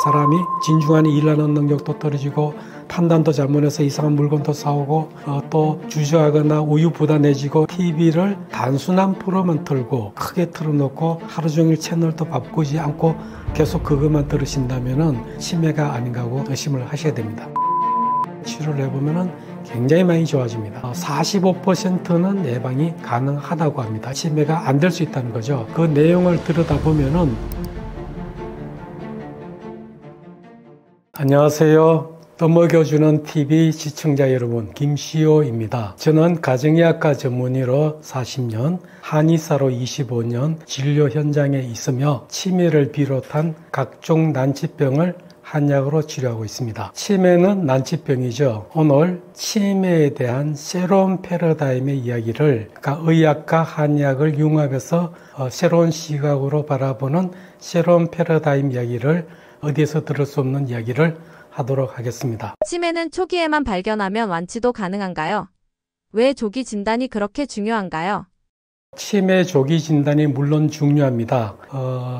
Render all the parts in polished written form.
사람이 진중하게 일하는 능력도 떨어지고 판단도 잘못해서 이상한 물건도 사오고 또 주저하거나 우유부단해지고 TV를 단순한 프로만 틀고 크게 틀어놓고 하루 종일 채널도 바꾸지 않고 계속 그것만 들으신다면 치매가 아닌가 하고 의심을 하셔야 됩니다. 치료를 해보면 굉장히 많이 좋아집니다. 45%는 예방이 가능하다고 합니다. 치매가 안 될 수 있다는 거죠. 그 내용을 들여다보면은 안녕하세요. 떠먹여주는 TV 시청자 여러분, 김시호입니다. 저는 가정의학과 전문의로 40년, 한의사로 25년 진료 현장에 있으며 치매를 비롯한 각종 난치병을 한약으로 치료하고 있습니다. 치매는 난치병이죠. 오늘 치매에 대한 새로운 패러다임의 이야기를, 그러니까 의학과 한의학을 융합해서 새로운 시각으로 바라보는 새로운 패러다임 이야기를, 어디에서 들을 수 없는 이야기를 하도록 하겠습니다. 치매는 초기에만 발견하면 완치도 가능한가요? 왜 조기 진단이 그렇게 중요한가요? 치매 조기 진단이 물론 중요합니다.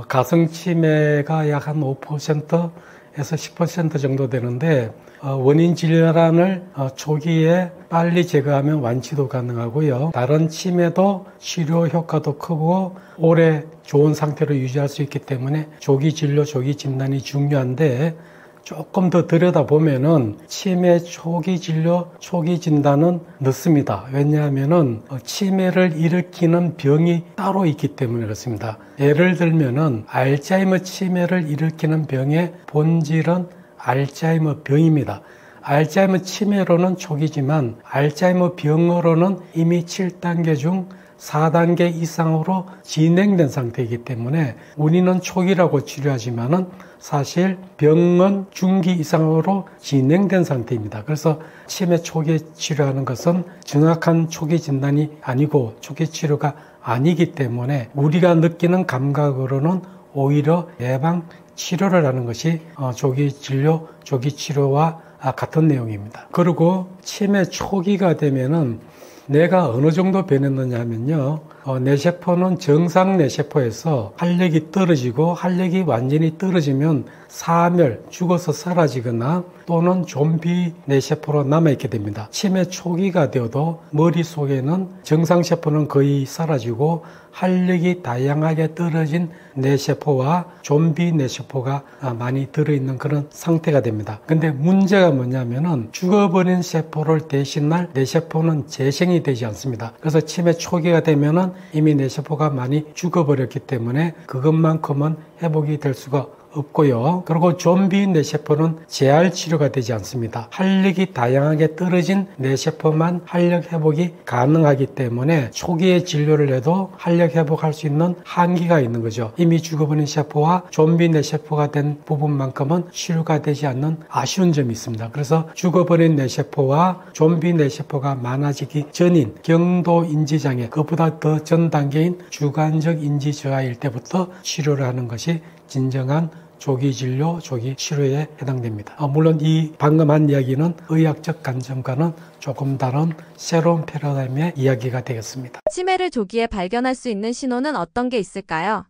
가성 치매가 약 한 5%에서 10% 정도 되는데 원인 질환을 초기에 빨리 제거하면 완치도 가능하고요. 다른 치매도 치료 효과도 크고 오래 좋은 상태로 유지할 수 있기 때문에 조기 진료, 조기 진단이 중요한데 조금 더 들여다보면은 치매 초기 진료, 초기 진단은 늦습니다. 왜냐하면은 치매를 일으키는 병이 따로 있기 때문에 그렇습니다. 예를 들면은 알츠하이머 치매를 일으키는 병의 본질은 알츠하이머 병입니다. 알츠하이머 치매로는 초기지만 알츠하이머 병으로는 이미 7단계 중 4단계 이상으로 진행된 상태이기 때문에 우리는 초기라고 치료하지만은 사실 병은 중기 이상으로 진행된 상태입니다. 그래서 치매 초기 치료하는 것은 정확한 초기 진단이 아니고 초기 치료가 아니기 때문에 우리가 느끼는 감각으로는 오히려 예방 치료를 하는 것이 조기 진료, 조기 치료와 같은 내용입니다. 그리고 치매 초기가 되면은 내가 어느 정도 변했느냐 하면요. 뇌세포는 정상 뇌세포에서 활력이 떨어지고 활력이 완전히 떨어지면 사멸, 죽어서 사라지거나 또는 좀비 뇌세포로 남아있게 됩니다. 치매 초기가 되어도 머릿속에는 정상세포는 거의 사라지고 활력이 다양하게 떨어진 뇌세포와 좀비 뇌세포가 많이 들어있는 그런 상태가 됩니다. 근데 문제가 뭐냐면은 죽어버린 세포를 대신할 뇌세포는 재생이 되지 않습니다. 그래서 치매 초기가 되면은 이미 뇌세포가 많이 죽어버렸기 때문에 그것만큼은 회복이 될 수가 없고요. 그리고 좀비 뇌세포는 재활 치료가 되지 않습니다. 활력이 다양하게 떨어진 뇌세포만 활력 회복이 가능하기 때문에 초기에 진료를 해도 활력 회복할 수 있는 한계가 있는 거죠. 이미 죽어버린 세포와 좀비 뇌세포가 된 부분만큼은 치료가 되지 않는 아쉬운 점이 있습니다. 그래서 죽어버린 뇌세포와 좀비 뇌세포가 많아지기 전인 경도 인지장애, 그보다 더 전 단계인 주관적 인지 저하일 때부터 치료를 하는 것이 진정한 조기 진료, 조기 치료에 해당됩니다. 물론 이 방금 한 이야기는 의학적 관점과는 조금 다른 새로운 패러다임의 이야기가 되겠습니다. 치매를 조기에 발견할 수 있는 신호는 어떤 게 있을까요?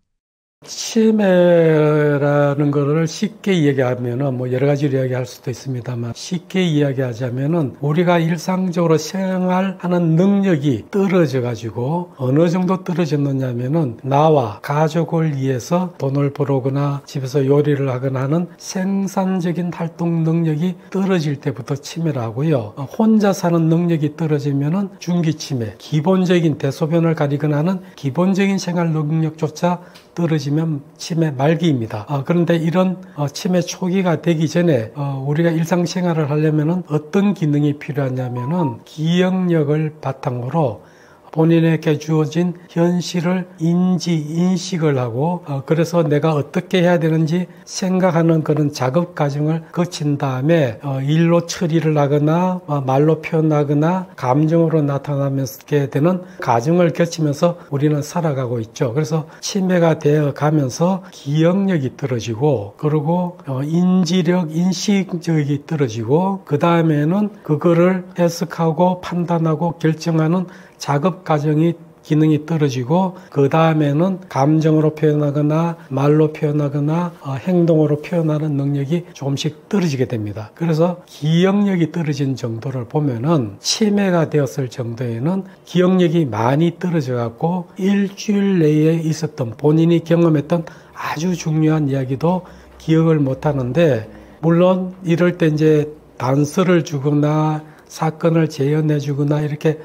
치매라는 것을 쉽게 이야기하면은 여러 가지로 이야기할 수도 있습니다만 쉽게 이야기하자면은 우리가 일상적으로 생활하는 능력이 떨어져 가지고 어느 정도 떨어졌느냐면은 나와 가족을 위해서 돈을 벌거나 집에서 요리를 하거나 하는 생산적인 활동 능력이 떨어질 때부터 치매를 하고요. 혼자 사는 능력이 떨어지면은 중기 치매, 기본적인 대소변을 가리거나 하는 기본적인 생활 능력조차 떨어지면 치매 말기입니다. 그런데 이런 치매 초기가 되기 전에 우리가 일상생활을 하려면 어떤 기능이 필요하냐면은 기억력을 바탕으로 본인에게 주어진 현실을 인식을 하고 그래서 내가 어떻게 해야 되는지 생각하는 그런 작업 과정을 거친 다음에 일로 처리를 하거나 말로 표현하거나 감정으로 나타나게 되는 과정을 거치면서 우리는 살아가고 있죠. 그래서 치매가 되어 가면서 기억력이 떨어지고 그리고 인지력, 인식력이 떨어지고 그 다음에는 그거를 해석하고 판단하고 결정하는 작업 과정이 기능이 떨어지고 그 다음에는 감정으로 표현하거나 말로 표현하거나 행동으로 표현하는 능력이 조금씩 떨어지게 됩니다. 그래서 기억력이 떨어진 정도를 보면은 치매가 되었을 정도에는 기억력이 많이 떨어져 갖고 일주일 내에 있었던 본인이 경험했던 아주 중요한 이야기도 기억을 못 하는데, 물론 이럴 때 이제 단서를 주거나 사건을 재현해 주거나 이렇게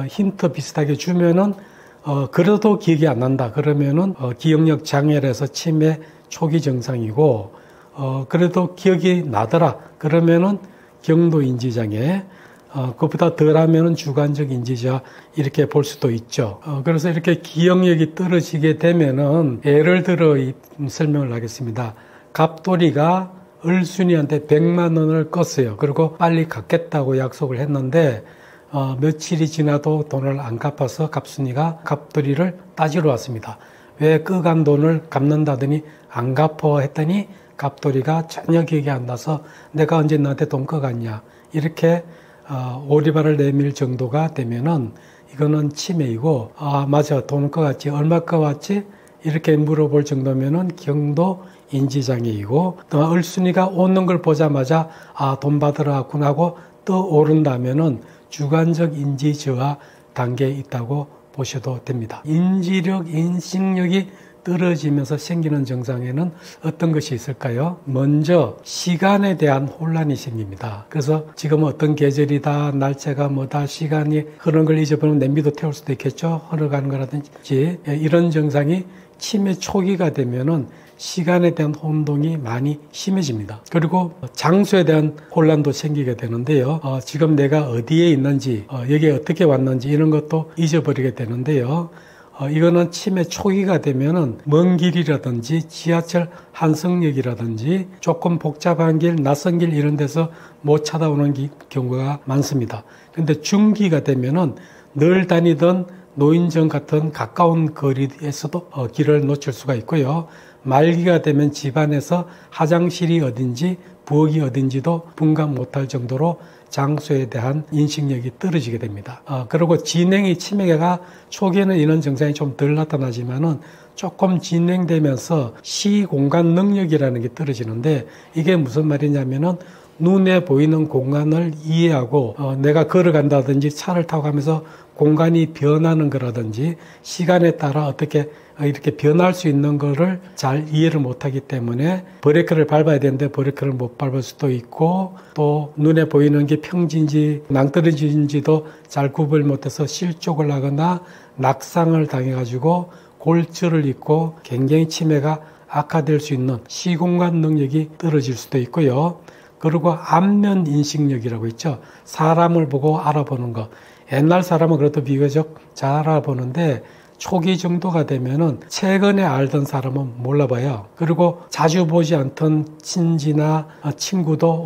힌트 비슷하게 주면은 그래도 기억이 안 난다 그러면은 기억력 장애라서 치매 초기 증상이고, 그래도 기억이 나더라 그러면은 경도 인지 장애, 그것보다 덜하면은 주관적 인지자 이렇게 볼 수도 있죠. 그래서 이렇게 기억력이 떨어지게 되면은 예를 들어 설명을 하겠습니다. 갑돌이가 을순이한테 100만 원을 껐어요. 그리고 빨리 갚겠다고 약속을 했는데 며칠이 지나도 돈을 안 갚아서 갑순이가 갑돌이를 따지러 왔습니다. 왜 끄간 돈을 갚는다더니 안 갚어 했더니 갑돌이가 전혀 기억이 안 나서 내가 언제 너한테 돈 끄갔냐 이렇게 오리발을 내밀 정도가 되면은 이거는 치매이고, 맞아 돈 끄갔지 얼마 끄갔지 이렇게 물어볼 정도면은 경도 인지장애이고, 또 을순이가 오는 걸 보자마자 돈 받으러 왔구나 하고 떠오른다면은 주관적 인지 저하 단계에 있다고 보셔도 됩니다. 인지력, 인식력이 떨어지면서 생기는 증상에는 어떤 것이 있을까요? 먼저 시간에 대한 혼란이 생깁니다. 그래서 지금 어떤 계절이다, 날짜가 뭐다, 시간이 흐르는 걸 잊어버리면 냄비도 태울 수도 있겠죠. 흘러가는 거라든지 이런 증상이 치매 초기가 되면은 시간에 대한 혼동이 많이 심해집니다. 그리고 장소에 대한 혼란도 생기게 되는데요. 지금 내가 어디에 있는지, 여기에 어떻게 왔는지 이런 것도 잊어버리게 되는데요. 이거는 치매 초기가 되면은 먼 길이라든지 지하철 한성역이라든지 조금 복잡한 길, 낯선 길 이런 데서 못 찾아오는 경우가 많습니다. 근데 중기가 되면은 늘 다니던 노인정 같은 가까운 거리에서도 길을 놓칠 수가 있고요. 말기가 되면 집안에서 화장실이 어딘지 부엌이 어딘지도 분간 못할 정도로 장소에 대한 인식력이 떨어지게 됩니다. 그리고 진행이 치매가 초기에는 이런 증상이 좀 덜 나타나지만은 조금 진행되면서 시공간 능력이라는 게 떨어지는데, 이게 무슨 말이냐면은 눈에 보이는 공간을 이해하고 내가 걸어간다든지 차를 타고 가면서 공간이 변하는 거라든지 시간에 따라 어떻게 이렇게 변할 수 있는 거를 잘 이해를 못하기 때문에 브레이크를 밟아야 되는데 브레이크를 못 밟을 수도 있고, 또 눈에 보이는 게 평지인지 낭떠러지인지도 잘 구별 못해서 실족을 하거나 낙상을 당해가지고 골절을 입고 굉장히 치매가 악화될 수 있는 시공간 능력이 떨어질 수도 있고요. 그리고 안면 인식력이라고 있죠. 사람을 보고 알아보는 거. 옛날 사람은 그래도 비교적 잘 알아보는데 초기 정도가 되면은 최근에 알던 사람은 몰라봐요. 그리고 자주 보지 않던 친지나 친구도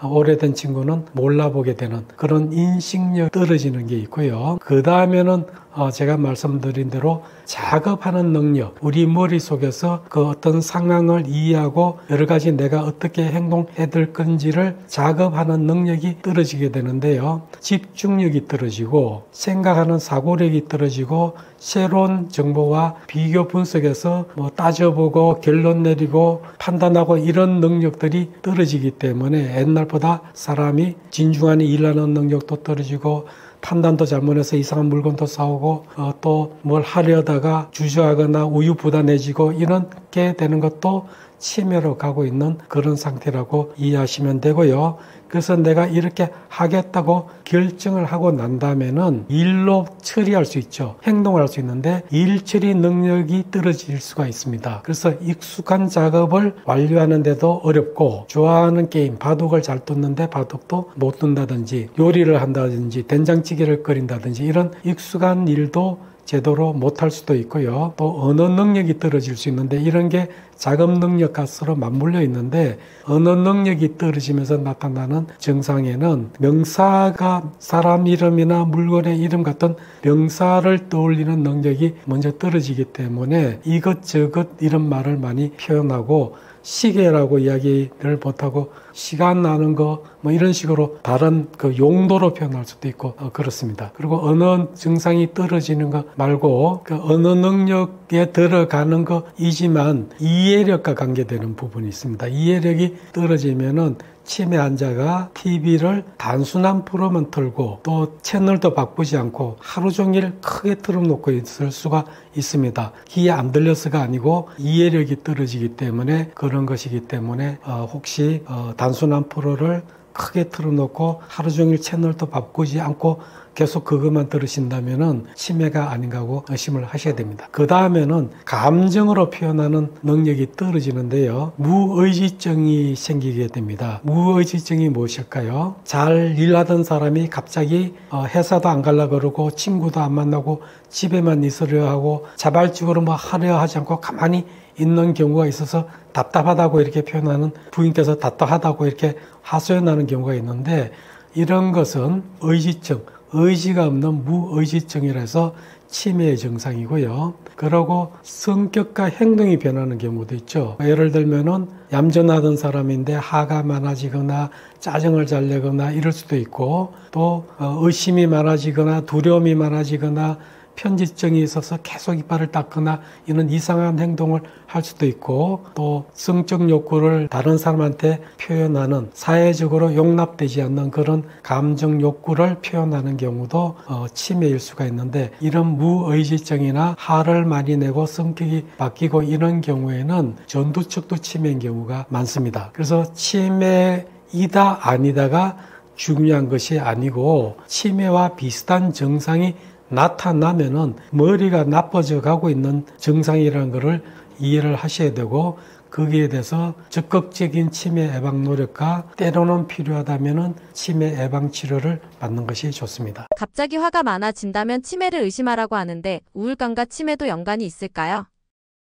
오래된 친구는 몰라보게 되는 그런 인식력 떨어지는 게 있고요. 그 다음에는 제가 말씀드린 대로 작업하는 능력, 우리 머릿속에서 그 어떤 상황을 이해하고 여러 가지 내가 어떻게 행동해야 될 건지를 작업하는 능력이 떨어지게 되는데요. 집중력이 떨어지고 생각하는 사고력이 떨어지고 새로운 정보와 비교 분석해서 따져보고 결론 내리고 판단하고 이런 능력들이 떨어지기 때문에 옛날보다 사람이 진중하게 일하는 능력도 떨어지고 판단도 잘못해서 이상한 물건도 사오고 또 뭘 하려다가 주저하거나 우유부단해지고 이렇게 되는 것도 치매로 가고 있는 그런 상태라고 이해하시면 되고요. 그래서 내가 이렇게 하겠다고 결정을 하고 난다면은 일로 처리할 수 있죠. 행동을 할 수 있는데 일 처리 능력이 떨어질 수가 있습니다. 그래서 익숙한 작업을 완료하는데도 어렵고, 좋아하는 게임 바둑을 잘 뒀는데 바둑도 못 둔다든지 요리를 한다든지 된장찌개를 끓인다든지 이런 익숙한 일도 제대로 못할 수도 있고요. 또 언어 능력이 떨어질 수 있는데 이런 게 작업 능력과 서로 맞물려 있는데, 언어 능력이 떨어지면서 나타나는 증상에는 명사가 사람 이름이나 물건의 이름 같은 명사를 떠올리는 능력이 먼저 떨어지기 때문에 이것저것 이런 말을 많이 표현하고 시계라고 이야기를 못하고 시간 나는 거 뭐 이런 식으로 다른 그 용도로 표현할 수도 있고 그렇습니다. 그리고 언어 증상이 떨어지는 거 말고 그 언어 능력에 들어가는 거이지만 이해력과 관계되는 부분이 있습니다. 이해력이 떨어지면은 치매 환자가 TV를 단순한 프로만 틀고 또 채널도 바꾸지 않고 하루 종일 크게 틀어놓고 있을 수가 있습니다. 귀에 안 들려서가 아니고 이해력이 떨어지기 때문에 그런 것이기 때문에 혹시 단순한 프로를 크게 틀어놓고 하루 종일 채널도 바꾸지 않고 계속 그것만 들으신다면은 치매가 아닌가 하고 의심을 하셔야 됩니다. 그 다음에는 감정으로 표현하는 능력이 떨어지는데요. 무의지증이 생기게 됩니다. 무의지증이 무엇일까요? 잘 일하던 사람이 갑자기 회사도 안 가려고 그러고 친구도 안 만나고 집에만 있으려 하고 자발적으로 뭐 하려 하지 않고 가만히 있는 경우가 있어서 답답하다고 이렇게 표현하는 부인께서 답답하다고 이렇게 하소연하는 경우가 있는데 이런 것은 의지증, 의지가 없는 무의지증이라 해서 치매의 증상이고요. 그러고 성격과 행동이 변하는 경우도 있죠. 예를 들면은 얌전하던 사람인데 화가 많아지거나 짜증을 잘 내거나 이럴 수도 있고 또 의심이 많아지거나 두려움이 많아지거나 편집증이 있어서 계속 이빨을 닦거나 이런 이상한 행동을 할 수도 있고 또 성적 욕구를 다른 사람한테 표현하는 사회적으로 용납되지 않는 그런 감정 욕구를 표현하는 경우도 치매일 수가 있는데 이런 무의지증이나 화를 많이 내고 성격이 바뀌고 이런 경우에는 전두척도 치매인 경우가 많습니다. 그래서 치매이다 아니다가 중요한 것이 아니고 치매와 비슷한 증상이 나타나면은 머리가 나빠져 가고 있는 증상이라는 것을 이해를 하셔야 되고 거기에 대해서 적극적인 치매 예방 노력과 때로는 필요하다면은 치매 예방 치료를 받는 것이 좋습니다. 갑자기 화가 많아진다면 치매를 의심하라고 하는데 우울감과 치매도 연관이 있을까요?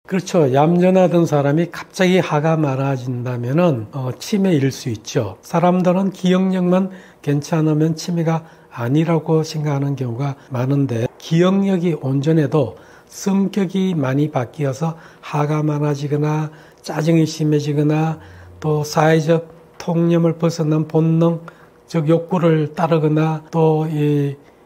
그렇죠. 얌전하던 사람이 갑자기 화가 많아진다면은 치매일 수 있죠. 사람들은 기억력만 괜찮으면 치매가 아니라고 생각하는 경우가 많은데 기억력이 온전해도 성격이 많이 바뀌어서 화가 많아지거나 짜증이 심해지거나 또 사회적 통념을 벗어난 본능적 욕구를 따르거나 또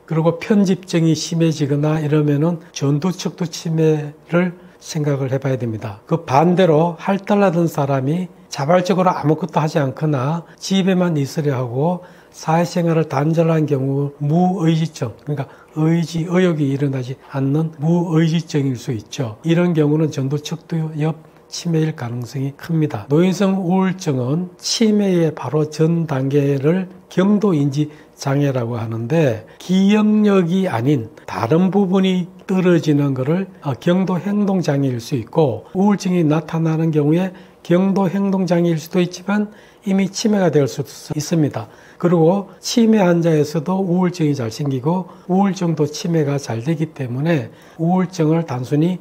그리고 편집증이 심해지거나 이러면은 전두척도 치매를 생각을 해봐야 됩니다. 그 반대로 활달하던 사람이 자발적으로 아무것도 하지 않거나 집에만 있으려 하고 사회생활을 단절한 경우 무의지증, 그러니까 의욕이 일어나지 않는 무의지증일 수 있죠. 이런 경우는 전두척도염 치매일 가능성이 큽니다. 노인성 우울증은 치매의 바로 전 단계를 경도인지 장애라고 하는데 기억력이 아닌 다른 부분이 떨어지는 것을 경도 행동 장애일 수 있고 우울증이 나타나는 경우에 경도 행동 장애일 수도 있지만 이미 치매가 될 수도 있습니다. 그리고 치매 환자에서도 우울증이 잘 생기고 우울증도 치매가 잘 되기 때문에 우울증을 단순히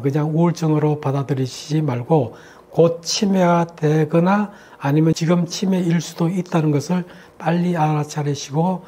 그냥 우울증으로 받아들이시지 말고 곧 치매가 되거나 아니면 지금 치매일 수도 있다는 것을 빨리 알아차리시고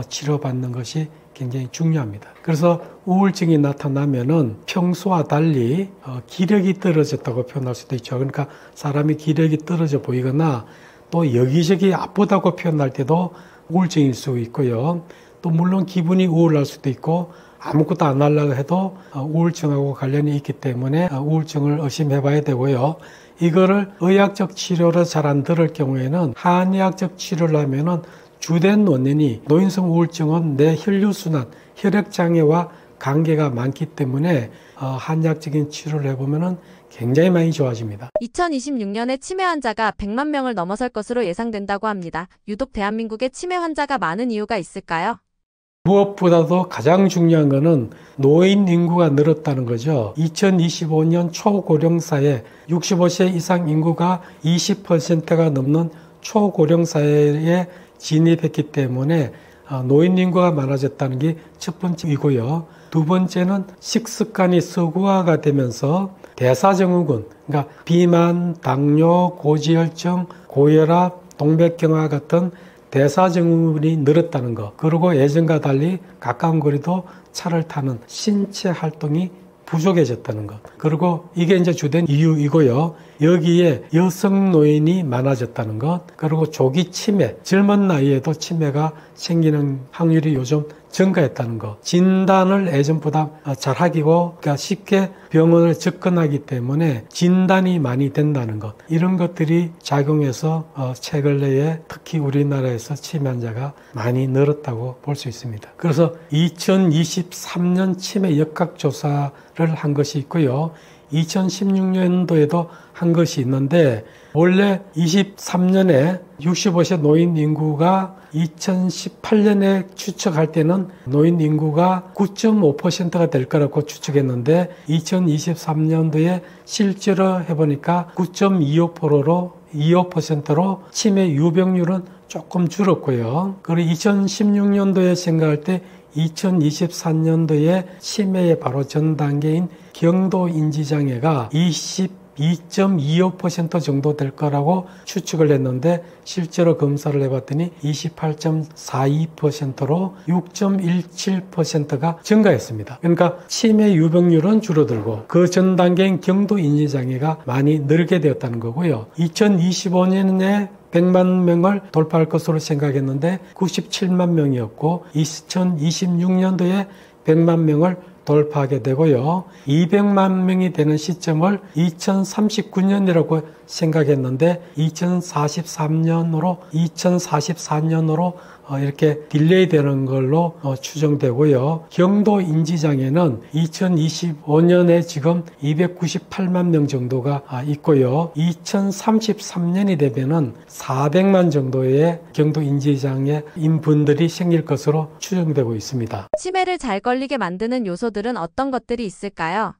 치료받는 것이 굉장히 중요합니다. 그래서 우울증이 나타나면은 평소와 달리 기력이 떨어졌다고 표현할 수도 있죠. 그러니까 사람이 기력이 떨어져 보이거나 또 여기저기 아프다고 표현할 때도 우울증일 수 있고요. 또 물론 기분이 우울할 수도 있고 아무것도 안 하려고 해도 우울증하고 관련이 있기 때문에 우울증을 의심해 봐야 되고요. 이거를 의학적 치료를 잘 안 들을 경우에는 한의학적 치료를 하면은 주된 원인이 노인성 우울증은 내 혈류순환, 혈액장애와 관계가 많기 때문에 한의학적인 치료를 해보면은 굉장히 많이 좋아집니다. 2026년에 치매 환자가 100만 명을 넘어설 것으로 예상된다고 합니다. 유독 대한민국에 치매 환자가 많은 이유가 있을까요? 무엇보다도 가장 중요한 것은 노인 인구가 늘었다는 거죠. 2025년 초고령사회 65세 이상 인구가 20%가 넘는 초고령사회에 진입했기 때문에 노인 인구가 많아졌다는 게 첫 번째이고요. 두 번째는 식습관이 서구화가 되면서 대사증후군, 그러니까 비만, 당뇨, 고지혈증, 고혈압, 동맥경화 같은 대사증후군이 늘었다는 것. 그리고 예전과 달리 가까운 거리도 차를 타는 신체 활동이 부족해졌다는 것. 그리고 이게 이제 주된 이유이고요. 여기에 여성 노인이 많아졌다는 것. 그리고 조기 치매, 젊은 나이에도 치매가 생기는 확률이 요즘 증가했다는 것. 진단을 예전보다 잘하기고 그러니까 쉽게 병원을 접근하기 때문에 진단이 많이 된다는 것. 이런 것들이 작용해서 최근래에 특히 우리나라에서 치매 환자가 많이 늘었다고 볼 수 있습니다. 그래서 2023년 치매 역학조사를 한 것이 있고요. 2016년도에도 한 것이 있는데 원래 23년에 65세 노인 인구가 2018년에 추측할 때는 노인 인구가 9.5%가 될 거라고 추측했는데 2023년도에 실제로 해보니까 9.25%로 치매 유병률은 조금 줄었고요. 그리고 2016년도에 생각할 때 2023년도에 치매의 바로 전 단계인 경도인지장애가 22.25% 정도 될 거라고 추측을 했는데 실제로 검사를 해봤더니 28.42%로 6.17%가 증가했습니다. 그러니까 치매 유병률은 줄어들고 그 전 단계인 경도인지장애가 많이 늘게 되었다는 거고요. 2025년에 100만 명을 돌파할 것으로 생각했는데 97만 명이었고 2026년도에 100만 명을 돌파하게 되고요. 200만 명이 되는 시점을 2039년이라고 생각했는데 2044년으로 이렇게 딜레이 되는 걸로 추정되고요. 경도 인지장애는 2025년에 지금 298만 명 정도가 있고요. 2033년이 되면은 400만 정도의 경도 인지장애인 분들이 생길 것으로 추정되고 있습니다. 치매를 잘 걸리게 만드는 요소들은 어떤 것들이 있을까요?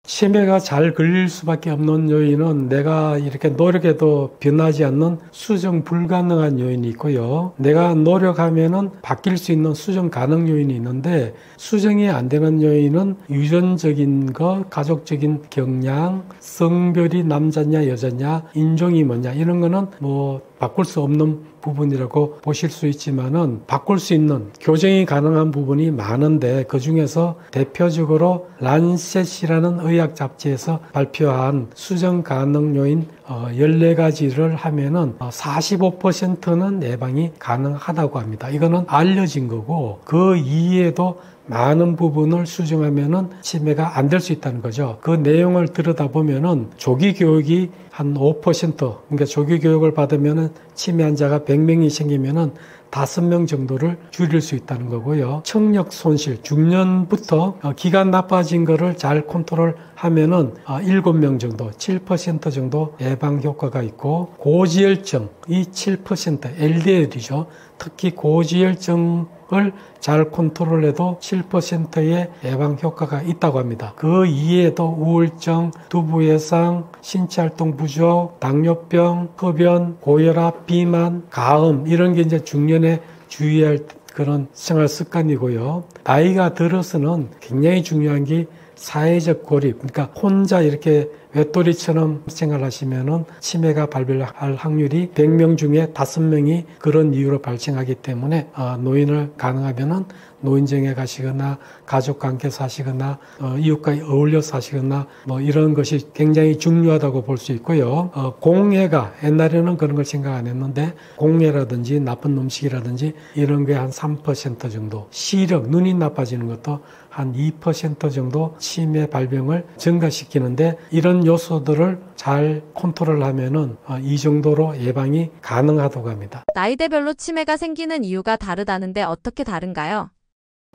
치매가 잘 걸릴 수밖에 없는 요인은 내가 이렇게 노력해도 변하지 않는 수정 불가능한 요인이 있고요. 내가 노력하면은 바뀔 수 있는 수정 가능 요인이 있는데 수정이 안 되는 요인은 유전적인 것, 가족적인 경향, 성별이 남자냐 여자냐, 인종이 뭐냐 이런 거는 뭐 바꿀 수 없는 부분이라고 보실 수 있지만은 바꿀 수 있는 교정이 가능한 부분이 많은데 그 중에서 대표적으로 란셋이라는 의학 잡지에서 발표한 수정 가능 요인 14가지를 하면은 45%는 예방이 가능하다고 합니다. 이거는 알려진 거고 그 이외에도 많은 부분을 수정하면은 치매가 안 될 수 있다는 거죠. 그 내용을 들여다보면은 조기 교육이 한 5%, 그러니까 조기 교육을 받으면은 치매 환자가 100명이 생기면은 5명 정도를 줄일 수 있다는 거고요. 청력 손실, 중년부터 기가 나빠진 거를 잘 컨트롤하면은 7명 정도, 7% 정도 예방 효과가 있고 고지혈증, 이 7%, LDL이죠. 특히 고지혈증을 잘 컨트롤해도 7%의 예방 효과가 있다고 합니다. 그 이외에도 우울증, 두부해상, 신체활동 부족, 당뇨병, 흡연, 고혈압, 비만, 가음 이런 게 이제 중년에 주의할 그런 생활 습관이고요. 나이가 들어서는 굉장히 중요한 게 사회적 고립, 그러니까 혼자 이렇게 외톨이처럼 생활하시면은 치매가 발병할 확률이 100명 중에 5명이 그런 이유로 발생하기 때문에 노인을 가능하면은 노인정에 가시거나 가족과 함께 사시거나 이웃과 어울려 사시거나 뭐 이런 것이 굉장히 중요하다고 볼 수 있고요. 공해가 옛날에는 그런 걸 생각 안 했는데 공해라든지 나쁜 음식이라든지 이런 게 한 3% 정도, 시력, 눈이 나빠지는 것도 한 2% 정도 치매 발병을 증가시키는데 이런 요소들을 잘 컨트롤하면은 이 정도로 예방이 가능하다고 합니다. 나이대별로 치매가 생기는 이유가 다르다는데 어떻게 다른가요?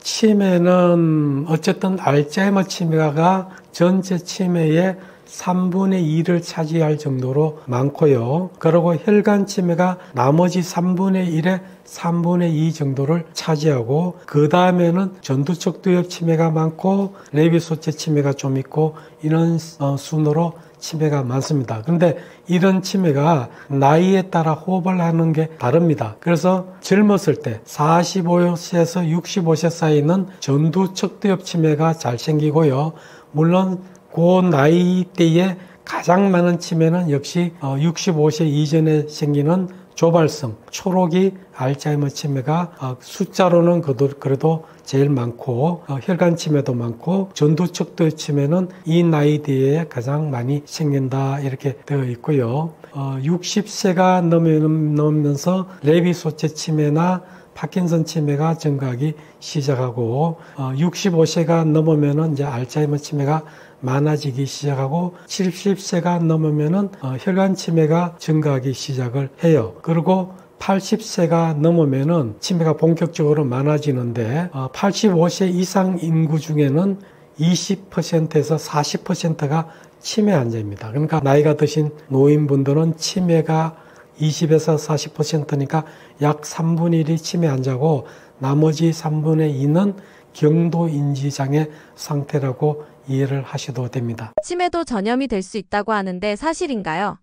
치매는 어쨌든 알츠하이머 치매가 전체 치매의 3분의 2를 차지할 정도로 많고요. 그리고 혈관 치매가 나머지 3분의 1의 3분의 2 정도를 차지하고 그 다음에는 전두척두엽 치매가 많고 레비소체 치매가 좀 있고 이런 순으로 치매가 많습니다. 그런데 이런 치매가 나이에 따라 호흡을 하는 게 다릅니다. 그래서 젊었을 때 45세에서 65세 사이는 전두척두엽 치매가 잘 생기고요. 물론 그 나이대에 가장 많은 치매는 역시 65세 이전에 생기는 조발성, 초록이 알츠하이머 치매가 숫자로는 그래도 제일 많고 혈관 치매도 많고 전두척도 치매는 이 나이대에 가장 많이 생긴다 이렇게 되어 있고요. 60세가 넘으면서 레비소체 치매나 파킨슨 치매가 증가하기 시작하고 65세가 넘으면은 이제 알츠하이머 치매가 많아지기 시작하고 70세가 넘으면은 혈관 치매가 증가하기 시작을 해요. 그리고 80세가 넘으면은 치매가 본격적으로 많아지는데 85세 이상 인구 중에는 20%에서 40%가 치매 환자입니다. 그러니까 나이가 드신 노인분들은 치매가 20에서 40%니까 약 3분의 1이 치매 환자고 나머지 3분의 2는 경도인지장애 상태라고 이해를 하셔도 됩니다. 치매도 전염이 될 수 있다고 하는데 사실인가요?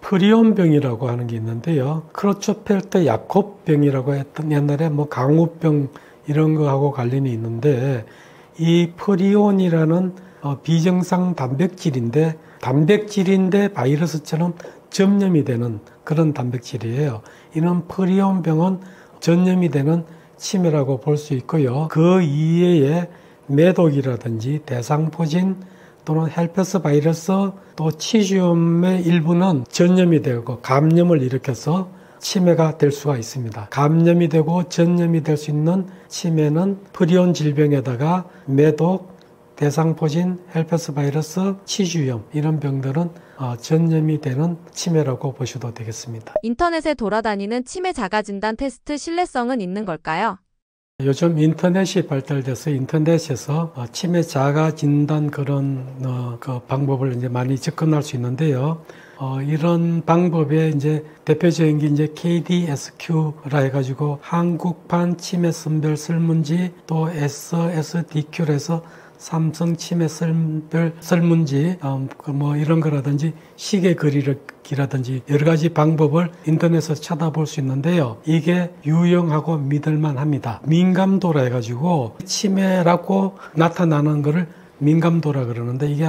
프리온병이라고 하는 게 있는데요. 크로초펠트 야콥병이라고 했던 옛날에 강우병 이런 거하고 관련이 있는데 이 프리온이라는 비정상 단백질인데 바이러스처럼 전염이 되는 그런 단백질이에요. 이런 프리온병은 전염이 되는 치매라고 볼 수 있고요. 그 이외에 매독이라든지 대상포진 또는 헬퍼스 바이러스 또 치주염의 일부는 전염이 되고 감염을 일으켜서 치매가 될 수가 있습니다. 감염이 되고 전염이 될 수 있는 치매는 프리온 질병에다가 매독, 대상포진, 헬퍼스 바이러스, 치주염 이런 병들은 전염이 되는 치매라고 보셔도 되겠습니다. 인터넷에 돌아다니는 치매 자가진단 테스트 신뢰성은 있는 걸까요? 요즘 인터넷이 발달돼서 인터넷에서 치매 자가 진단 그런 그 방법을 이제 많이 접근할 수 있는데요. 이런 방법에 이제 대표적인 게 이제 KDSQ라 해가지고 한국판 치매 선별 설문지 또 SSDQ라 해서 삼성 치매 선별 설문지 이런 거라든지 시계 그리기라든지 여러 가지 방법을 인터넷에서 찾아볼 수 있는데요. 이게 유용하고 믿을만 합니다. 민감도라 해가지고 치매라고 나타나는 거를 민감도라 그러는데 이게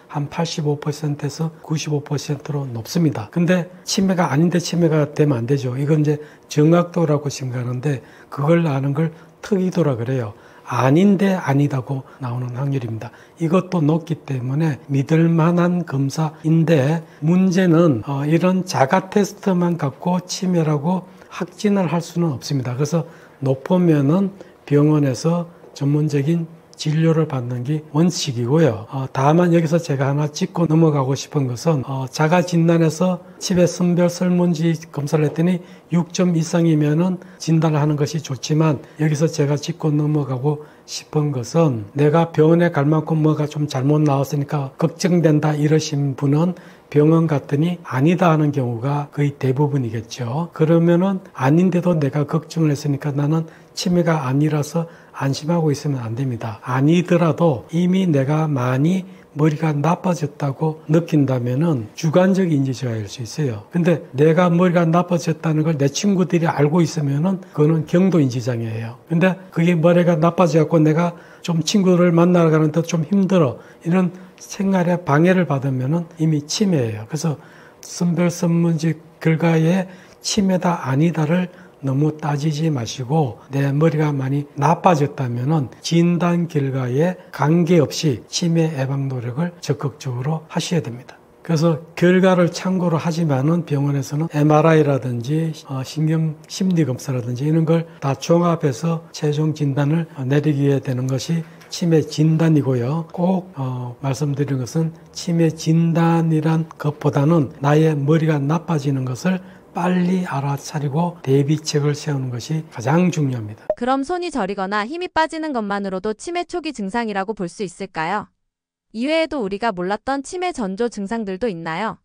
한 85%에서 95%로 높습니다. 근데 치매가 아닌데 치매가 되면 안 되죠. 이건 이제 정확도라고 생각하는데 그걸 아는 걸 특이도라 그래요. 아닌데 아니다고 나오는 확률입니다. 이것도 높기 때문에 믿을 만한 검사인데 문제는 이런 자가 테스트만 갖고 치매라고 확진을 할 수는 없습니다. 그래서 높으면은 병원에서 전문적인 진료를 받는 게 원칙이고요. 다만 여기서 제가 하나 짚고 넘어가고 싶은 것은 자가 진단에서 치매 선별 설문지 검사를 했더니 6점 이상이면은 진단을 하는 것이 좋지만 여기서 제가 짚고 넘어가고 싶은 것은 내가 병원에 갈 만큼 뭐가 좀 잘못 나왔으니까 걱정된다 이러신 분은 병원 갔더니 아니다 하는 경우가 거의 대부분이겠죠. 그러면은 아닌데도 내가 걱정을 했으니까 나는 치매가 아니라서 안심하고 있으면 안 됩니다. 아니더라도 이미 내가 많이 머리가 나빠졌다고 느낀다면은 주관적 인지저하일 수 있어요. 근데 내가 머리가 나빠졌다는 걸 내 친구들이 알고 있으면은 그거는 경도 인지장애예요. 근데 그게 머리가 나빠져갖고 내가 좀 친구를 만나러 가는데 좀 힘들어 이런 생활에 방해를 받으면은 이미 치매예요. 그래서 선별 설문지 결과에 치매다 아니다를 너무 따지지 마시고 내 머리가 많이 나빠졌다면은 진단 결과에 관계없이 치매 예방 노력을 적극적으로 하셔야 됩니다. 그래서 결과를 참고로 하지만은 병원에서는 MRI라든지 신경 심리 검사라든지 이런 걸 다 종합해서 최종 진단을 내리게 되는 것이 치매 진단이고요. 꼭 말씀드리는 것은 치매 진단이란 것보다는 나의 머리가 나빠지는 것을 빨리 알아차리고 대비책을 세우는 것이 가장 중요합니다. 그럼 손이 저리거나 힘이 빠지는 것만으로도 치매 초기 증상이라고 볼 수 있을까요? 이외에도 우리가 몰랐던 치매 전조 증상들도 있나요?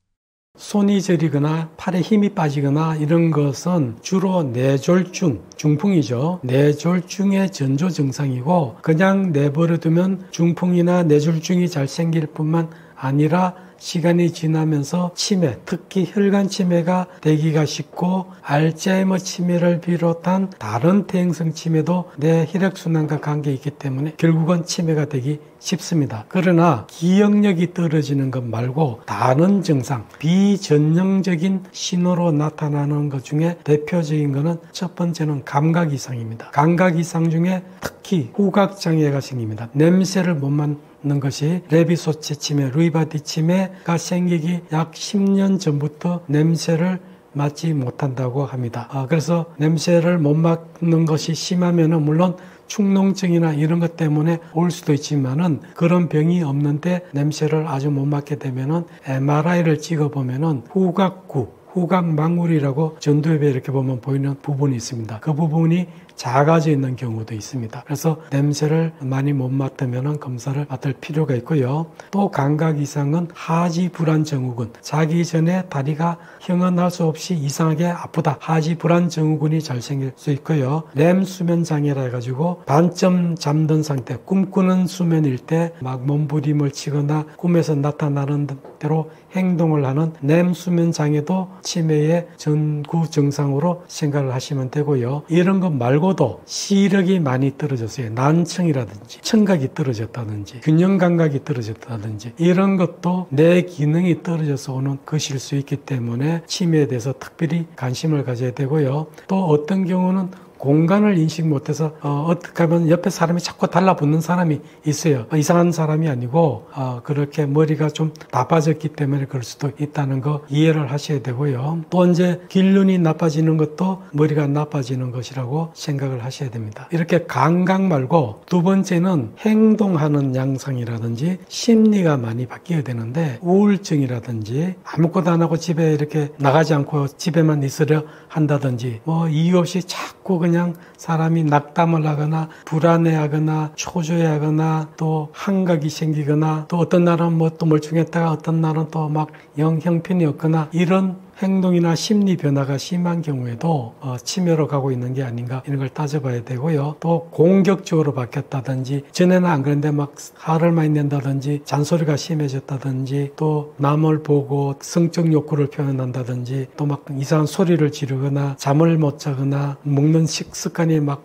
손이 저리거나 팔에 힘이 빠지거나 이런 것은 주로 뇌졸중, 중풍이죠. 뇌졸중의 전조 증상이고 그냥 내버려두면 중풍이나 뇌졸중이 잘 생길 뿐만 아니라 시간이 지나면서 치매, 특히 혈관 치매가 되기가 쉽고 알츠하이머 치매를 비롯한 다른 대행성 치매도 뇌 혈액순환과 관계 있기 때문에 결국은 치매가 되기 쉽습니다. 그러나 기억력이 떨어지는 것 말고 다른 증상, 비전형적인 신호로 나타나는 것 중에 대표적인 것은 첫 번째는 감각 이상입니다. 감각 이상 중에 특히 후각 장애가 생깁니다. 냄새를 못 맡는 것이 레비소체 치매, 루이바디 치매가 생기기 약 10년 전부터 냄새를 맡지 못한다고 합니다. 그래서 냄새를 못 맡는 것이 심하면은 물론 축농증이나 이런 것 때문에 올 수도 있지만은 그런 병이 없는데 냄새를 아주 못 맡게 되면은 MRI를 찍어보면은 후각구, 후각망울이라고 전두엽에 이렇게 보면 보이는 부분이 있습니다. 그 부분이 작아져 있는 경우도 있습니다. 그래서 냄새를 많이 못 맡으면 검사를 받을 필요가 있고요. 또 감각 이상은 하지 불안 증후군, 자기 전에 다리가 형언할 수 없이 이상하게 아프다, 하지 불안 증후군이 잘 생길 수 있고요. 렘 수면 장애라 해가지고 반쯤 잠든 상태, 꿈꾸는 수면일 때 막 몸부림을 치거나 꿈에서 나타나는 대로 행동을 하는 렘 수면 장애도 치매의 전구 증상으로 생각을 하시면 되고요. 이런 것 말고도 시력이 많이 떨어졌어요. 난청이라든지 청각이 떨어졌다든지 균형 감각이 떨어졌다든지 이런 것도 뇌 기능이 떨어져서 오는 것일 수 있기 때문에 치매에 대해서 특별히 관심을 가져야 되고요. 또 어떤 경우는 공간을 인식 못해서 어떻게 하면 옆에 사람이 자꾸 달라붙는 사람이 있어요. 이상한 사람이 아니고 그렇게 머리가 좀 나빠졌기 때문에 그럴 수도 있다는 거 이해를 하셔야 되고요. 또 이제 기운이 나빠지는 것도 머리가 나빠지는 것이라고 생각을 하셔야 됩니다. 이렇게 감각 말고 두 번째는 행동하는 양상이라든지 심리가 많이 바뀌어야 되는데 우울증이라든지 아무것도 안 하고 집에 이렇게 나가지 않고 집에만 있으려 한다든지 뭐 이유 없이 자꾸 그냥 사람이 낙담을 하거나 불안해하거나 초조해하거나 또 환각이 생기거나 또 어떤 날은 뭐 또 멀쩡했다가 어떤 날은 또 막 영 형편이 없거나 이런 행동이나 심리 변화가 심한 경우에도 치매로 가고 있는 게 아닌가 이런 걸 따져봐야 되고요. 또 공격적으로 바뀌었다든지 전에는 안 그랬는데 막 화를 많이 낸다든지 잔소리가 심해졌다든지 또 남을 보고 성적 욕구를 표현한다든지 또 막 이상한 소리를 지르거나 잠을 못 자거나 먹는 식습관이 막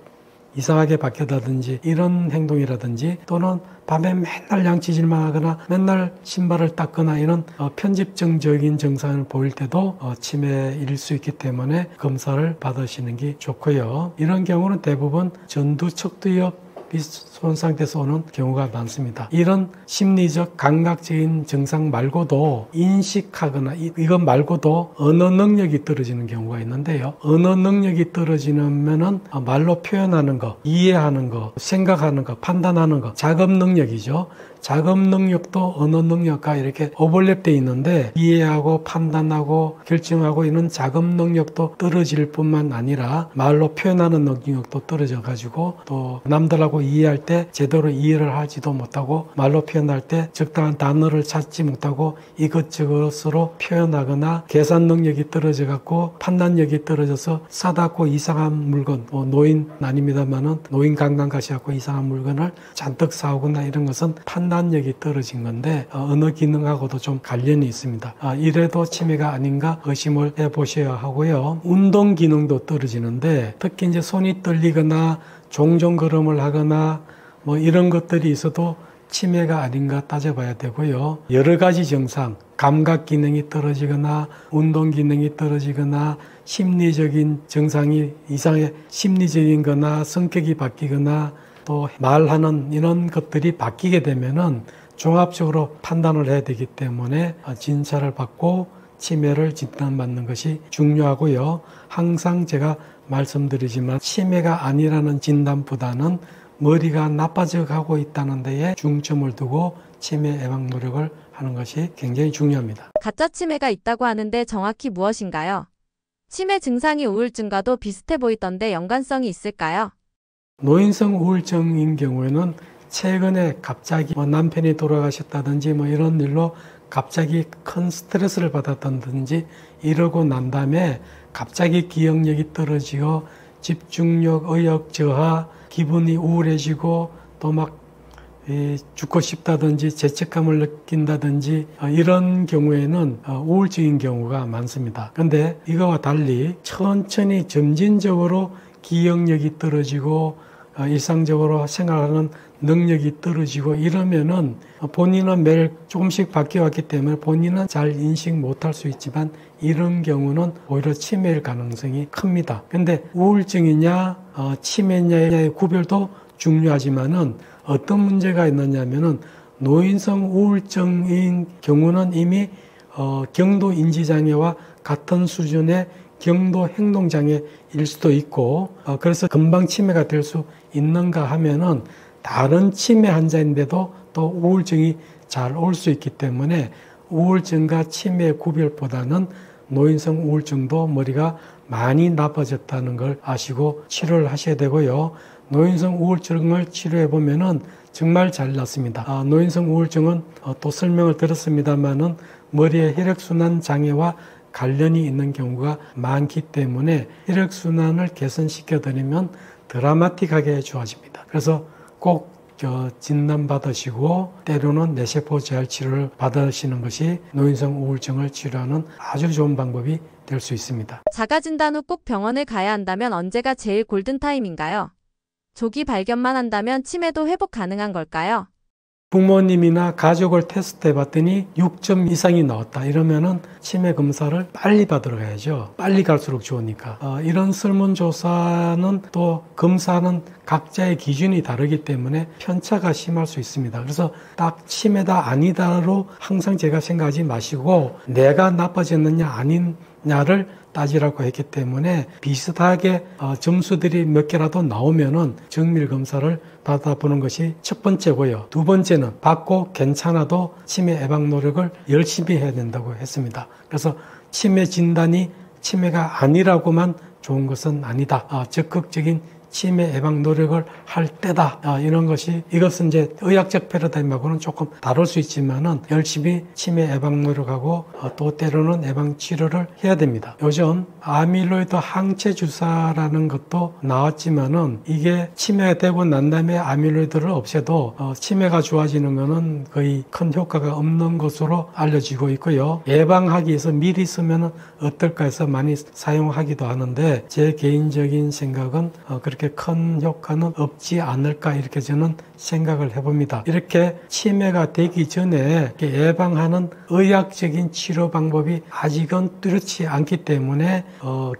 이상하게 바뀌었다든지 이런 행동이라든지 또는 밤에 맨날 양치질만 하거나 맨날 신발을 닦거나 이런 편집증적인 증상을 보일 때도 치매일 수 있기 때문에 검사를 받으시는 게 좋고요. 이런 경우는 대부분 전두 척두엽 손상돼서 오는 경우가 많습니다. 이런 심리적 감각적인 증상 말고도 인식하거나 이것 말고도 언어 능력이 떨어지는 경우가 있는데요. 언어 능력이 떨어지면은 말로 표현하는 거, 이해하는 거, 생각하는 거, 판단하는 거, 작업 능력이죠. 작업 능력도 언어 능력과 이렇게 오버랩되어 있는데 이해하고 판단하고 결정하고 이런 작업 능력도 떨어질 뿐만 아니라 말로 표현하는 능력도 떨어져 가지고 또 남들하고 이해할 때 제대로 이해를 하지도 못하고 말로 표현할 때 적당한 단어를 찾지 못하고 이것저것으로 표현하거나 계산 능력이 떨어져 갖고 판단력이 떨어져서 사다고 이상한 물건 노인 아닙니다만은 노인 관광 가셔갖고 이상한 물건을 잔뜩 사오거나 이런 것은 판단력이 떨어진 건데 언어 기능하고도 좀 관련이 있습니다. 이래도 치매가 아닌가 의심을 해보셔야 하고요. 운동 기능도 떨어지는데 특히 이제 손이 떨리거나 종종 걸음을 하거나 뭐 이런 것들이 있어도 치매가 아닌가 따져봐야 되고요. 여러 가지 증상, 감각 기능이 떨어지거나 운동 기능이 떨어지거나 심리적인 증상이 이상하게 심리적인 거나 성격이 바뀌거나 또 말하는 이런 것들이 바뀌게 되면은 종합적으로 판단을 해야 되기 때문에 진찰을 받고 치매를 진단받는 것이 중요하고요. 항상 제가 말씀드리지만 치매가 아니라는 진단보다는 머리가 나빠져 가고 있다는 데에 중점을 두고 치매 예방 노력을 하는 것이 굉장히 중요합니다. 가짜 치매가 있다고 하는데 정확히 무엇인가요? 치매 증상이 우울증과도 비슷해 보이던데 연관성이 있을까요? 노인성 우울증인 경우에는 최근에 갑자기 남편이 돌아가셨다든지 이런 일로 갑자기 큰 스트레스를 받았다든지 이러고 난 다음에 갑자기 기억력이 떨어지고 집중력, 의욕 저하, 기분이 우울해지고 또 막 죽고 싶다든지 죄책감을 느낀다든지 이런 경우에는 우울증인 경우가 많습니다. 그런데 이거와 달리 천천히 점진적으로 기억력이 떨어지고 일상적으로 생활하는 능력이 떨어지고 이러면은 본인은 매일 조금씩 바뀌어왔기 때문에 본인은 잘 인식 못할 수 있지만 이런 경우는 오히려 치매일 가능성이 큽니다. 근데 우울증이냐 치매냐의 구별도 중요하지만은 어떤 문제가 있느냐면은 노인성 우울증인 경우는 이미 경도 인지장애와 같은 수준의 경도 행동장애일 수도 있고 그래서 금방 치매가 될 수 있는가 하면은 다른 치매 환자인데도 또 우울증이 잘 올 수 있기 때문에 우울증과 치매의 구별보다는 노인성 우울증도 머리가 많이 나빠졌다는 걸 아시고 치료를 하셔야 되고요. 노인성 우울증을 치료해 보면은 정말 잘 낫습니다. 노인성 우울증은 또 설명을 들었습니다만은 머리의 혈액순환 장애와 관련이 있는 경우가 많기 때문에 혈액순환을 개선시켜 드리면 드라마틱하게 좋아집니다. 그래서 꼭 진단받으시고 때로는 뇌세포 재활 치료를 받으시는 것이 노인성 우울증을 치료하는 아주 좋은 방법이 될 수 있습니다. 자가진단 후 꼭 병원을 가야 한다면 언제가 제일 골든타임인가요? 조기 발견만 한다면 치매도 회복 가능한 걸까요? 부모님이나 가족을 테스트해 봤더니 6점 이상이 나왔다. 이러면은 치매 검사를 빨리 받으러 가야죠. 빨리 갈수록 좋으니까. 이런 설문조사는 또 검사는 각자의 기준이 다르기 때문에 편차가 심할 수 있습니다. 그래서 딱 치매다 아니다로 항상 제가 생각하지 마시고 내가 나빠졌느냐 아니냐를 따지라고 했기 때문에 비슷하게 점수들이 몇 개라도 나오면은 정밀 검사를 받아보는 것이 첫 번째고요. 두 번째는 받고 괜찮아도 치매 예방 노력을 열심히 해야 된다고 했습니다. 그래서 치매 진단이 치매가 아니라고만 좋은 것은 아니다. 적극적인 치매 예방 노력을 할 때다. 이런 것이 이것은 이제 의학적 패러다임하고는 조금 다를 수 있지만은 열심히 치매 예방 노력하고 또 때로는 예방 치료를 해야 됩니다. 요즘 아밀로이드 항체 주사라는 것도 나왔지만은 이게 치매가 되고 난 다음에 아밀로이드를 없애도 치매가 좋아지는 것은 거의 큰 효과가 없는 것으로 알려지고 있고요. 예방하기 위해서 미리 쓰면은 어떨까 해서 많이 사용하기도 하는데 제 개인적인 생각은 그렇게 큰 효과는 없지 않을까 이렇게 저는 생각을 해봅니다. 이렇게 치매가 되기 전에 예방하는 의학적인 치료 방법이 아직은 뚜렷지 않기 때문에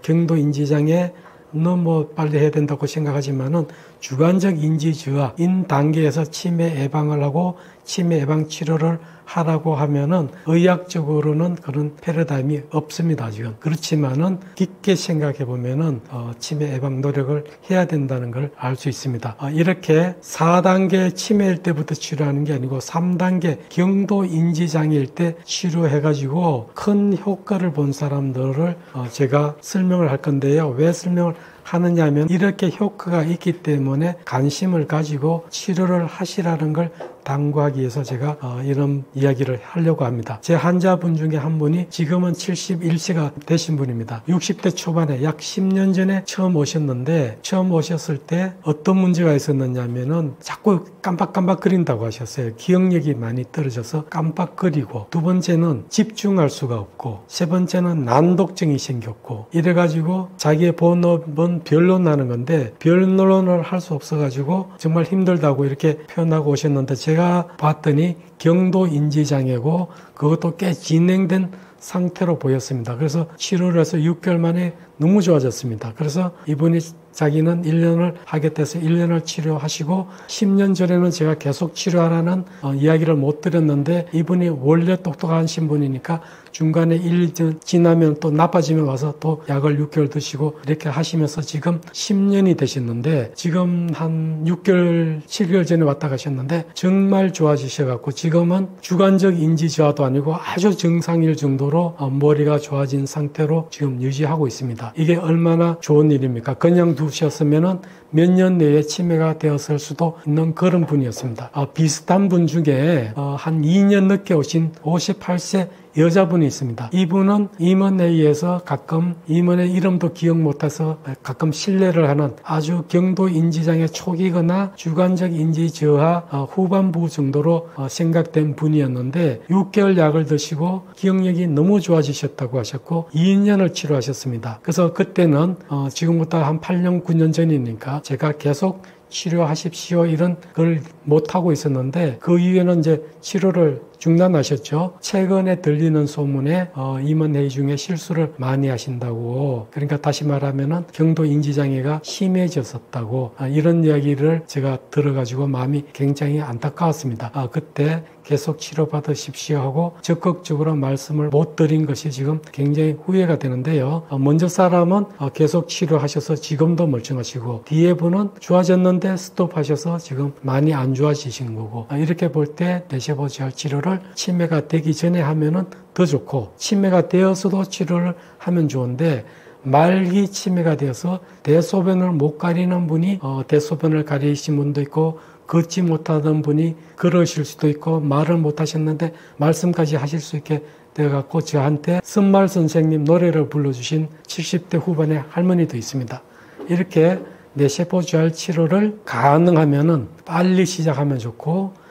경도 인지장애 너무 빨리 해야 된다고 생각하지만은 주관적 인지저하인 단계에서 치매 예방을 하고 치매 예방 치료를 하라고 하면은 의학적으로는 그런 패러다임이 없습니다. 지금 그렇지만은 깊게 생각해 보면은 치매 예방 노력을 해야 된다는 걸 알 수 있습니다. 이렇게 4단계 치매일 때부터 치료하는 게 아니고 3단계 경도 인지 장애일 때 치료해 가지고 큰 효과를 본 사람들을 제가 설명을 할 건데요. 왜 설명을 하느냐 하면 이렇게 효과가 있기 때문에 관심을 가지고 치료를 하시라는 걸 당부하기 위해서 제가 이런 이야기를 하려고 합니다. 제 환자분 중에 한 분이 지금은 71세가 되신 분입니다. 60대 초반에 약 10년 전에 처음 오셨는데 처음 오셨을 때 어떤 문제가 있었느냐 하면은 자꾸 깜빡깜빡거린다고 하셨어요. 기억력이 많이 떨어져서 깜빡거리고 두 번째는 집중할 수가 없고 세 번째는 난독증이 생겼고 이래가지고 자기의 본업은 변론하는 건데 변론을 할 수 없어가지고 정말 힘들다고 이렇게 표현하고 오셨는데 제가 봤더니 경도 인지장애고 그것도 꽤 진행된 상태로 보였습니다. 그래서 치료를 해서 6개월 만에 너무 좋아졌습니다. 그래서 이분이 자기는 1년을 하겠다 해서 1년을 치료하시고 10년 전에는 제가 계속 치료하라는 이야기를 못 드렸는데 이분이 원래 똑똑하신 분이니까 중간에 1년 지나면 또 나빠지면 와서 또 약을 6개월 드시고 이렇게 하시면서 지금 10년이 되셨는데 지금 한 6개월, 7개월 전에 왔다 가셨는데 정말 좋아지셔갖고 지금은 주관적 인지 저하도 아니고 아주 정상일 정도로 머리가 좋아진 상태로 지금 유지하고 있습니다. 이게 얼마나 좋은 일입니까? 그냥 두셨으면은 몇 년 내에 치매가 되었을 수도 있는 그런 분이었습니다. 비슷한 분 중에 한 2년 늦게 오신 58세 여자분이 있습니다. 이분은 임원회의에서 가끔 임원의 이름도 기억 못해서 가끔 실례를 하는 아주 경도 인지장애 초기거나 주관적 인지 저하 후반부 정도로 생각된 분이었는데 6개월 약을 드시고 기억력이 너무 좋아지셨다고 하셨고 2년을 치료하셨습니다. 그래서 그때는 지금부터 한 8년 9년 전이니까 제가 계속 치료하십시오 이런 걸 못하고 있었는데 그 이후에는 이제 치료를 중단하셨죠. 최근에 들리는 소문에 임원회의 중에 실수를 많이 하신다고, 그러니까 다시 말하면은 경도 인지장애가 심해졌었다고 이런 이야기를 제가 들어가지고 마음이 굉장히 안타까웠습니다. 그때 계속 치료받으십시오 하고 적극적으로 말씀을 못 드린 것이 지금 굉장히 후회가 되는데요. 먼저 사람은 계속 치료하셔서 지금도 멀쩡하시고 뒤에 분은 좋아졌는데 스톱하셔서 지금 많이 안 좋아지신 거고, 이렇게 볼 때 뇌세포 재활 치료를 치매가 되기 전에 하면은 더 좋고 치매가 되어서도 치료를 하면 좋은데 말기 치매가 되어서 대소변을 못 가리는 분이 대소변을 가리신 분도 있고 걷지 못하던 분이 걸으실 수도 있고 말을 못 하셨는데 말씀까지 하실 수 있게 되어갖고 저한테 선말 선생님 노래를 불러주신 70대 후반의 할머니도 있습니다. 이렇게 뇌세포 재활 치료를 가능하면은 빨리 시작하면 좋고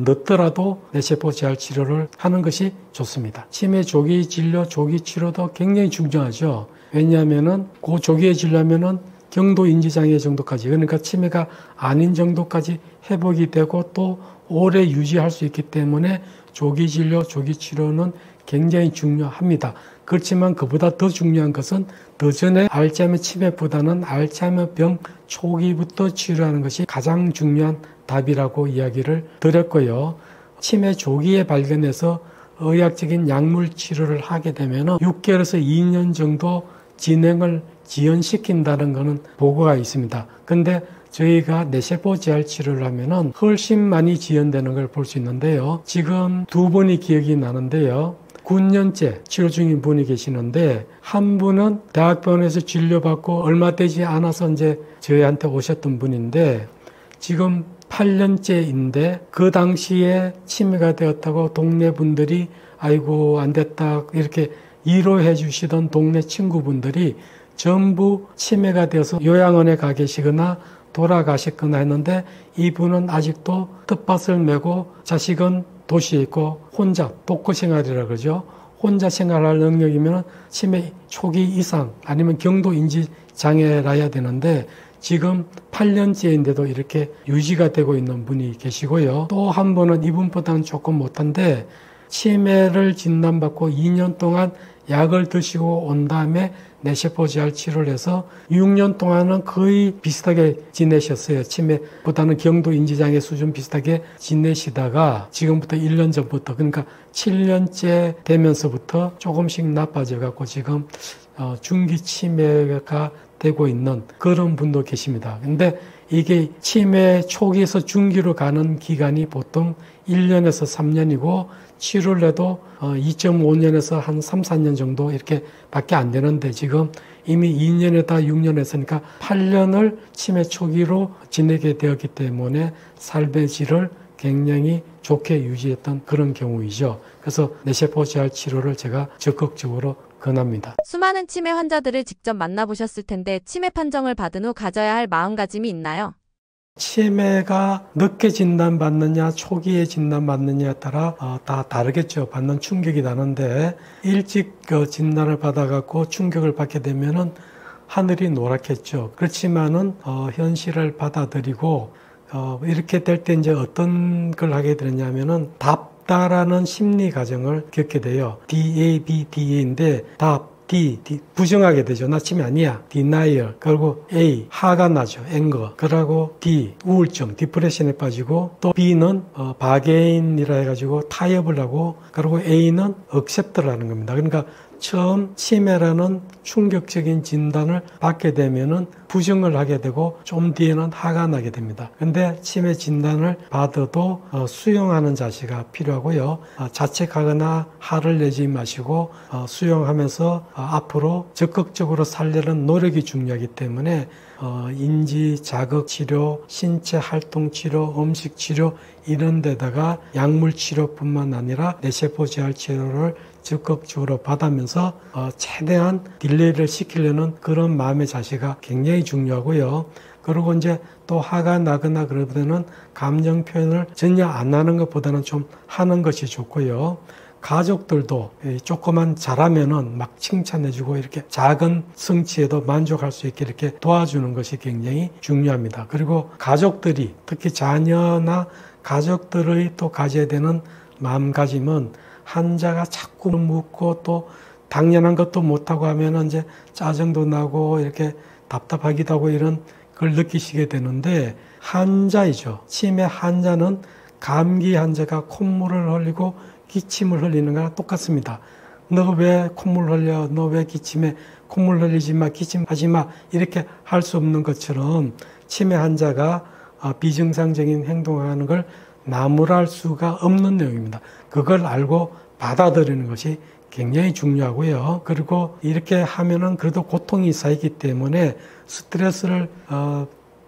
늦더라도 뇌세포 재활 치료를 하는 것이 좋습니다. 치매 조기 진료, 조기 치료도 굉장히 중요하죠. 왜냐하면은 그 조기에 진료하면은 경도 인지장애 정도까지, 그러니까 치매가 아닌 정도까지 회복이 되고 또 오래 유지할 수 있기 때문에 조기 진료, 조기 치료는 굉장히 중요합니다. 그렇지만 그보다 더 중요한 것은 더 전에 알츠하이머 치매보다는 알츠하이머병 초기부터 치료하는 것이 가장 중요한 답이라고 이야기를 드렸고요. 치매 조기에 발견해서 의학적인 약물 치료를 하게 되면 6개월에서 2년 정도 진행을 지연시킨다는 것은 보고가 있습니다. 근데 저희가 뇌세포 재활 치료를 하면은 훨씬 많이 지연되는 걸 볼 수 있는데요. 지금 두 분이 기억이 나는데요. 9년째 치료 중인 분이 계시는데 한 분은 대학병원에서 진료받고 얼마 되지 않아서 이제 저희한테 오셨던 분인데 지금 8년째인데 그 당시에 치매가 되었다고 동네 분들이 아이고 안 됐다 이렇게 위로해 주시던 동네 친구분들이 전부 치매가 되어서 요양원에 가 계시거나 돌아가셨거나 했는데 이분은 아직도 텃밭을 메고 자식은 도시에 있고 혼자 독거 생활이라 그러죠. 혼자 생활할 능력이면 치매 초기 이상 아니면 경도 인지 장애라야 되는데 지금 8년째인데도 이렇게 유지가 되고 있는 분이 계시고요. 또 한 분은 이분보다는 조금 못한데 치매를 진단받고 2년 동안 약을 드시고 온 다음에 뇌세포 재활 치료를 해서 6년 동안은 거의 비슷하게 지내셨어요. 치매보다는 경도 인지장애 수준 비슷하게 지내시다가 지금부터 1년 전부터 그러니까 7년째 되면서부터 조금씩 나빠져 갖고 지금 중기 치매가 되고 있는 그런 분도 계십니다. 근데 이게 치매 초기에서 중기로 가는 기간이 보통 1년에서 3년이고 치료를 해도 2.5년에서 한 3, 4년 정도 이렇게 밖에 안 되는데 지금 이미 2년에다 6년 했으니까 8년을 치매 초기로 지내게 되었기 때문에 삶의 질을 굉장히 좋게 유지했던 그런 경우이죠. 그래서 뇌세포 재활 치료를 제가 적극적으로 권합니다. 수많은 치매 환자들을 직접 만나보셨을 텐데 치매 판정을 받은 후 가져야 할 마음가짐이 있나요? 치매가 늦게 진단받느냐 초기에 진단받느냐에 따라 다 다르겠죠. 받는 충격이 다른데 일찍 진단을 받아갖고 충격을 받게 되면은 하늘이 노랗겠죠. 그렇지만은 현실을 받아들이고 이렇게 될 때 이제 어떤 걸 하게 되느냐면은 답다라는 심리 과정을 겪게 돼요. DABDA인데 D 부정하게 되죠. 나 치매 아니야. denial. 그리고 A 화가 나죠. anger. 그리고 D 우울증, 디프레션에 빠지고 또 B는 바게인이라 해가지고 타협을 하고 그리고 A는 accept를 하는 겁니다. 그러니까 처음 치매라는 충격적인 진단을 받게 되면은 부정을 하게 되고 좀 뒤에는 화가 나게 됩니다. 근데 치매 진단을 받아도 수용하는 자세가 필요하고요. 자책하거나 화를 내지 마시고 수용하면서 앞으로 적극적으로 살려는 노력이 중요하기 때문에 인지 자극 치료, 신체 활동 치료, 음식 치료 이런 데다가 약물 치료뿐만 아니라 뇌세포 재활 치료를 적극적으로 받으면서 최대한 딜레이를 시키려는 그런 마음의 자세가 굉장히 중요하고요. 그리고 이제 또 화가 나거나 그러면은 감정 표현을 전혀 안 하는 것보다는 좀 하는 것이 좋고요. 가족들도 조금만 잘하면은 막 칭찬해주고 이렇게 작은 성취에도 만족할 수 있게 이렇게 도와주는 것이 굉장히 중요합니다. 그리고 가족들이 특히 자녀나 가족들의 또 가져야 되는 마음가짐은 환자가 자꾸 묻고 또 당연한 것도 못하고 하면은 이제 짜증도 나고 이렇게 답답하기도 하고 이런 걸 느끼시게 되는데 환자이죠. 치매 환자는 감기 환자가 콧물을 흘리고 기침을 흘리는 거랑 똑같습니다. 너 왜 콧물 흘려? 너 왜 기침해? 콧물 흘리지 마, 기침하지 마. 이렇게 할 수 없는 것처럼 치매 환자가 비정상적인 행동을 하는 걸 나무랄 수가 없는 내용입니다. 그걸 알고 받아들이는 것이 굉장히 중요하고요. 그리고 이렇게 하면은 그래도 고통이 쌓이기 때문에 스트레스를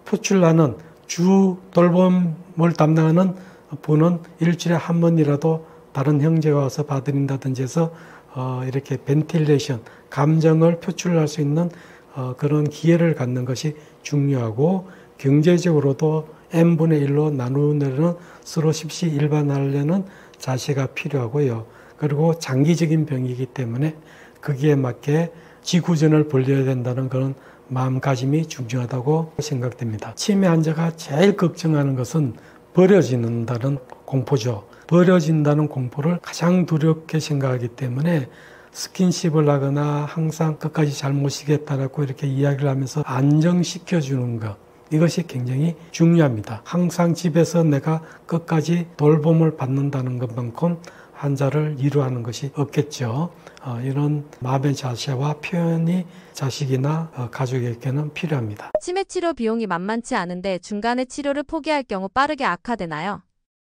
표출하는 주 돌봄을 담당하는 분은 일주일에 한 번이라도 다른 형제가 와서 봐드린다든지 해서 이렇게 벤틸레이션, 감정을 표출할 수 있는 그런 기회를 갖는 것이 중요하고 경제적으로도 n분의 1로 나누려는 서로 십시 일반하려는 자세가 필요하고요. 그리고 장기적인 병이기 때문에 거기에 맞게 지구전을 벌려야 된다는 그런 마음가짐이 중요하다고 생각됩니다. 치매 환자가 제일 걱정하는 것은 버려진다는 공포죠. 버려진다는 공포를 가장 두렵게 생각하기 때문에 스킨십을 하거나 항상 끝까지 잘 모시겠다라고 이렇게 이야기를 하면서 안정시켜주는 것, 이것이 굉장히 중요합니다. 항상 집에서 내가 끝까지 돌봄을 받는다는 것만큼 환자를 위로하는 것이 없겠죠. 이런 마음의 자세와 표현이 자식이나 가족에게는 필요합니다. 치매 치료 비용이 만만치 않은데 중간에 치료를 포기할 경우 빠르게 악화되나요?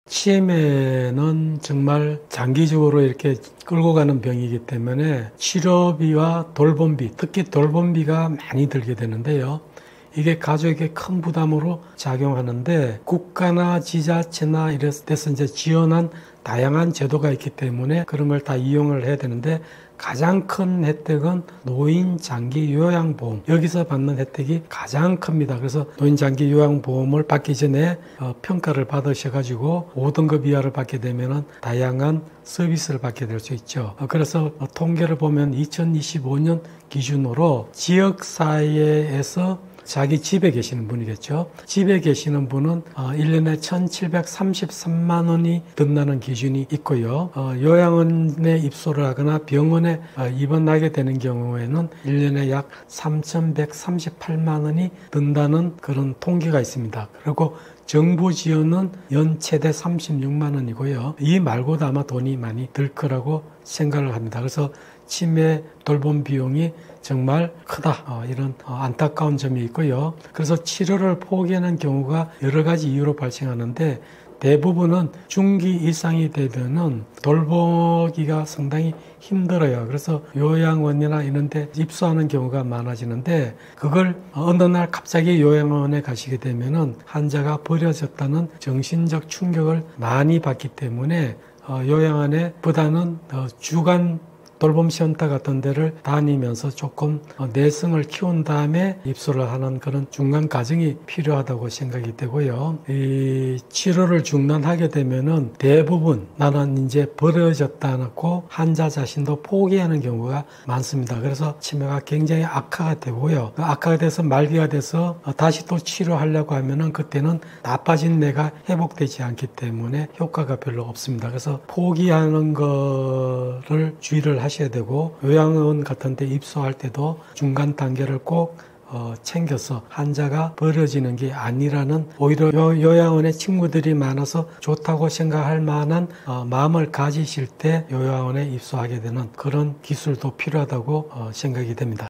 치매는 정말 장기적으로 이렇게 끌고 가는 병이기 때문에 치료비와 돌봄비, 특히 돌봄비가 많이 들게 되는데요. 이게 가족에게 큰 부담으로 작용하는데 국가나 지자체나 이래서 이제 지원한 다양한 제도가 있기 때문에 그런 걸 다 이용을 해야 되는데 가장 큰 혜택은 노인 장기 요양보험, 여기서 받는 혜택이 가장 큽니다. 그래서 노인 장기 요양보험을 받기 전에 평가를 받으셔가지고 5등급 이하를 받게 되면은 다양한 서비스를 받게 될 수 있죠. 그래서 통계를 보면 2025년 기준으로 지역사회에서 자기 집에 계시는 분이겠죠. 집에 계시는 분은 1년에 1,733만 원이 든다는 기준이 있고요. 요양원에 입소를 하거나 병원에 입원하게 되는 경우에는 1년에 약 3,138만 원이 든다는 그런 통계가 있습니다. 그리고 정부 지원은 연 최대 36만 원이고요. 이 말고도 아마 돈이 많이 들 거라고 생각을 합니다. 그래서 치매 돌봄 비용이 정말 크다, 이런 안타까운 점이 있고요. 그래서 치료를 포기하는 경우가 여러 가지 이유로 발생하는데 대부분은 중기 이상이 되면은 돌보기가 상당히 힘들어요. 그래서 요양원이나 이런 데 입소하는 경우가 많아지는데 그걸 어느 날 갑자기 요양원에 가시게 되면은 환자가 버려졌다는 정신적 충격을 많이 받기 때문에 요양원에 보다는 주간 돌봄센터 같은 데를 다니면서 조금 내성을 키운 다음에 입소를 하는 그런 중간 과정이 필요하다고 생각이 되고요. 이 치료를 중단하게 되면은 대부분 나는 이제 버려졌다고 환자 자신도 포기하는 경우가 많습니다. 그래서 치매가 굉장히 악화가 되고요. 악화가 돼서 말기가 돼서 다시 또 치료하려고 하면은 그때는 나빠진 뇌가 회복되지 않기 때문에 효과가 별로 없습니다. 그래서 포기하는 거를 주의를 하셔야 되고 요양원 같은 데 입소할 때도 중간 단계를 꼭 챙겨서 환자가 버려지는 게 아니라는, 오히려 요양원에 친구들이 많아서 좋다고 생각할 만한 마음을 가지실 때 요양원에 입소하게 되는 그런 기술도 필요하다고 생각이 됩니다.